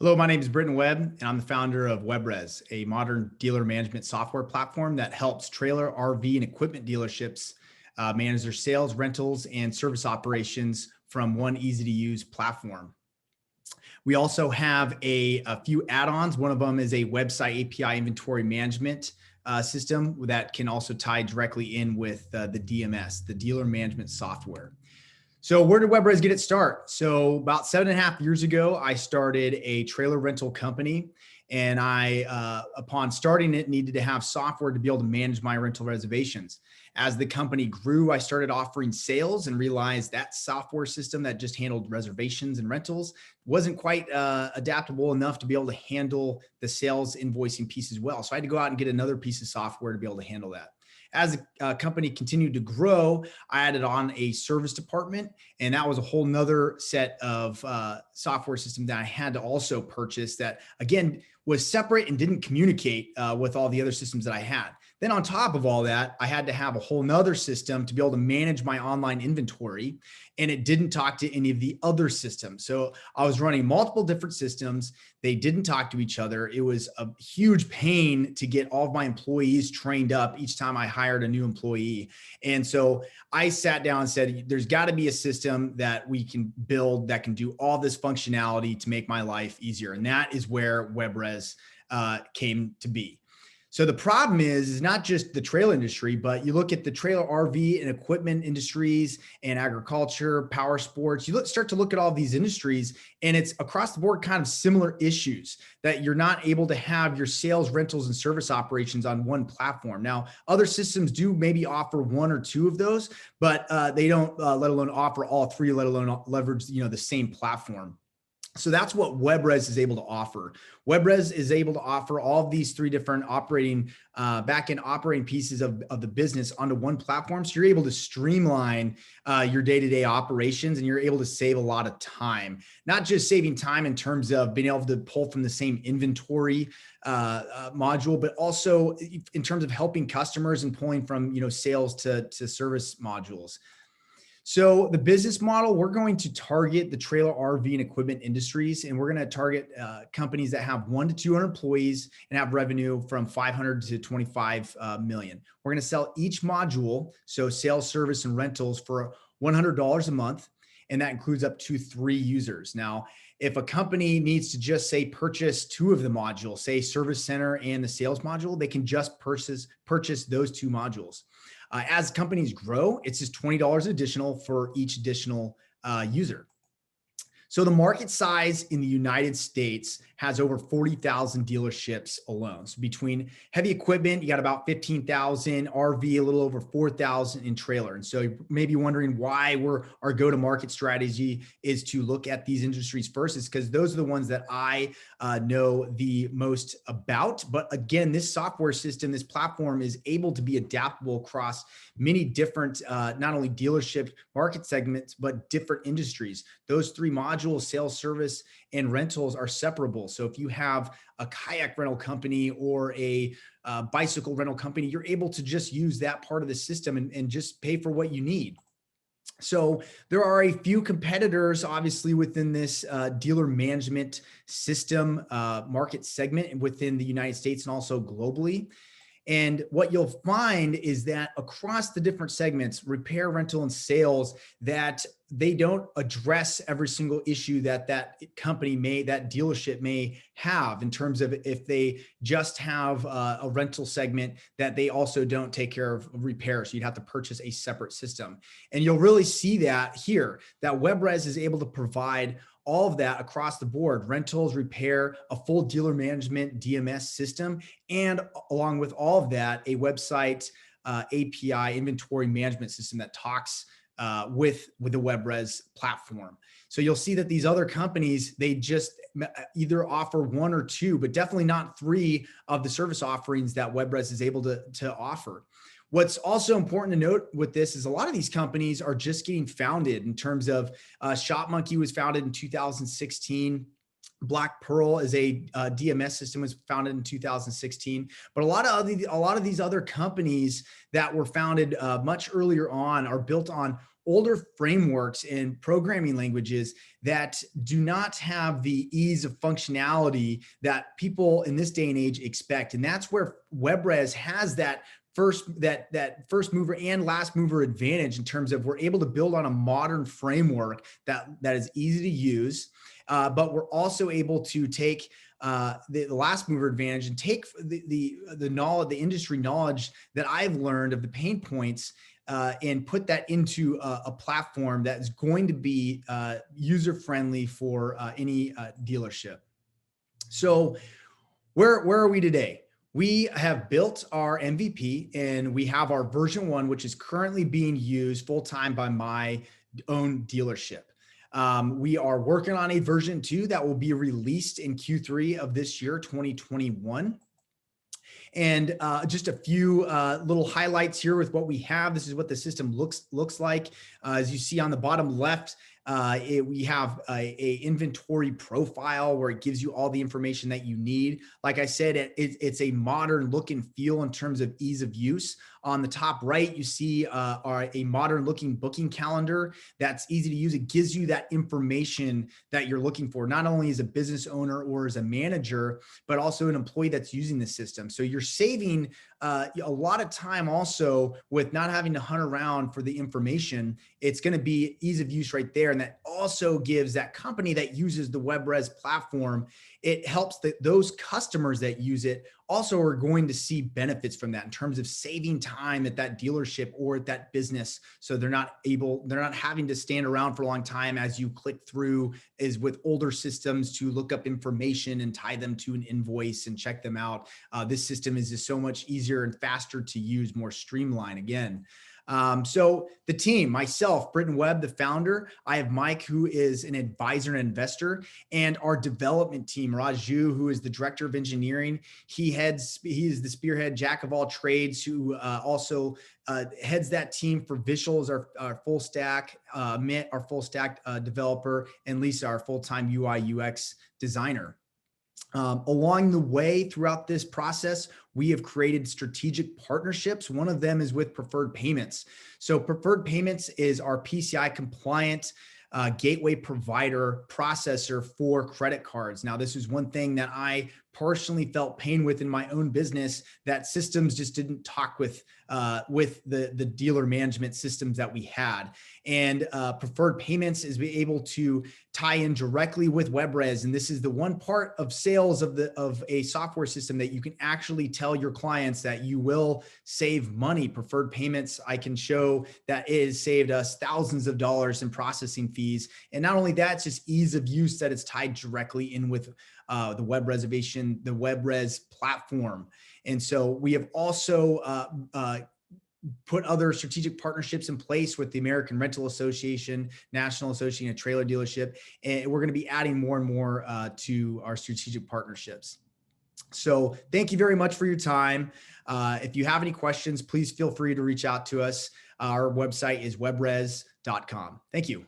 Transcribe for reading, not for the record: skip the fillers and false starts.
Hello, my name is Britton Webb, and I'm the founder of WebbRes, a modern dealer management software platform that helps trailer, RV, and equipment dealerships manage their sales, rentals, and service operations from one easy-to-use platform. We also have a few add-ons. One of them is a website API inventory management system that can also tie directly in with the DMS, the dealer management software. So where did WebbRes get its start? So about 7.5 years ago, I started a trailer rental company, and upon starting it, needed to have software to be able to manage my rental reservations. As the company grew, I started offering sales and realized that software system that just handled reservations and rentals wasn't quite adaptable enough to be able to handle the sales invoicing piece as well. So I had to go out and get another piece of software to be able to handle that. As the company continued to grow, I added on a service department, and that was a whole nother set of software system that I had to also purchase that, again, was separate and didn't communicate with all the other systems that I had. Then on top of all that, I had to have a whole nother system to be able to manage my online inventory, and it didn't talk to any of the other systems. So I was running multiple different systems. They didn't talk to each other. It was a huge pain to get all of my employees trained up each time I hired a new employee. And so I sat down and said, there's got to be a system that we can build that can do all this functionality to make my life easier. And that is where WebbRes came to be. So the problem is not just the trailer industry, but you look at the trailer, RV, and equipment industries and agriculture, power sports. You start to look at all these industries, and it's across the board kind of similar issues that you're not able to have your sales, rentals, and service operations on one platform. Now, other systems do maybe offer one or two of those, but they don't let alone offer all three, let alone leverage the same platform. So that's what WebbRes is able to offer. WebbRes is able to offer all of these three different back-end operating pieces of the business onto one platform. So you're able to streamline your day-to-day operations, and you're able to save a lot of time. Not just saving time in terms of being able to pull from the same inventory module, but also in terms of helping customers and pulling from sales to service modules. So the business model, we're going to target the trailer, RV, and equipment industries, and we're going to target companies that have 1 to 200 employees and have revenue from 500 to 25 million. We're going to sell each module, so sales, service, and rentals, for $100 a month, and that includes up to 3 users. Now, if a company needs to just say purchase 2 of the modules, say Service Center and the sales module, they can just purchase those 2 modules. As companies grow, it's just $20 additional for each additional user. So the market size in the United States has over 40,000 dealerships alone. So between heavy equipment, you got about 15,000, RV, a little over 4,000 in trailer. And so you may be wondering why our go-to-market strategy is to look at these industries first. It's because those are the ones that I know the most about. But again, this software system, this platform is able to be adaptable across many different, not only dealership market segments, but different industries. Those 3 modules, sales, service, and rentals, are separable. So if you have a kayak rental company or a bicycle rental company, you're able to just use that part of the system and just pay for what you need. So there are a few competitors, obviously, within this dealer management system market segment within the United States and also globally. And what you'll find is that across the different segments, repair, rental, and sales, that they don't address every single issue that that dealership may have, in terms of if they just have a rental segment, that they also don't take care of repair. So you'd have to purchase a separate system. And you'll really see that here, that WebbRes is able to provide all of that across the board: rentals, repair, a full dealer management DMS system, and along with all of that, a website API inventory management system that talks with the WebbRes platform. So you'll see that these other companies, they just either offer 1 or 2, but definitely not 3 of the service offerings that WebbRes is able to offer. What's also important to note with this is a lot of these companies are just getting founded, in terms of ShopMonkey was founded in 2016. Black Pearl is a DMS system, was founded in 2016. But a lot of these other companies that were founded much earlier on are built on older frameworks and programming languages that do not have the ease of functionality that people in this day and age expect. And that's where WebbRes has that first mover and last mover advantage in terms of we're able to build on a modern framework that is easy to use. But we're also able to take the last mover advantage and take the knowledge, the industry knowledge that I've learned of the pain points, and put that into a platform that is going to be user friendly for any dealership. So where are we today? We have built our MVP and we have our version 1, which is currently being used full time by my own dealership. We are working on a version 2 that will be released in Q3 of this year, 2021. And just a few little highlights here with what we have. This is what the system looks like. As you see on the bottom left, we have a inventory profile where it gives you all the information that you need. Like I said, it's a modern look and feel in terms of ease of use. On the top right, you see a modern looking booking calendar that's easy to use. It gives you that information that you're looking for, not only as a business owner or as a manager, but also an employee that's using the system. So you're saving a lot of time also with not having to hunt around for the information. It's going to be ease of use right there. And that also gives that company that uses the WebbRes platform, it helps those customers that use it also are going to see benefits from that in terms of saving time at that dealership or at that business. So they're not having to stand around for a long time as you click through as with older systems to look up information and tie them to an invoice and check them out. This system is just so much easier and faster to use, more streamlined again. So the team, myself, Britton Webb, the founder, I have Mike, who is an advisor and investor, and our development team, Raju, who is the director of engineering. He is the spearhead jack of all trades, who also heads that team for visuals, our full stack, Mitt, our full stack developer, and Lisa, our full-time UI UX designer. Along the way throughout this process, we have created strategic partnerships. One of them is with Preferred Payments. So Preferred Payments is our PCI compliant gateway provider processor for credit cards. Now, this is one thing that I personally felt pain with in my own business, that systems just didn't talk with the dealer management systems that we had. And Preferred Payments is be able to tie in directly with WebbRes. And this is the one part of sales of a software system that you can actually tell your clients that you will save money. Preferred Payments, I can show that it has saved us thousands of dollars in processing fees. And not only that, it's just ease of use that it's tied directly in with the WebbRes platform. And so we have also put other strategic partnerships in place with the American Rental Association, National Association of Trailer Dealership, and we're going to be adding more and more to our strategic partnerships. So thank you very much for your time. If you have any questions, please feel free to reach out to us. Our website is webbres.com. Thank you.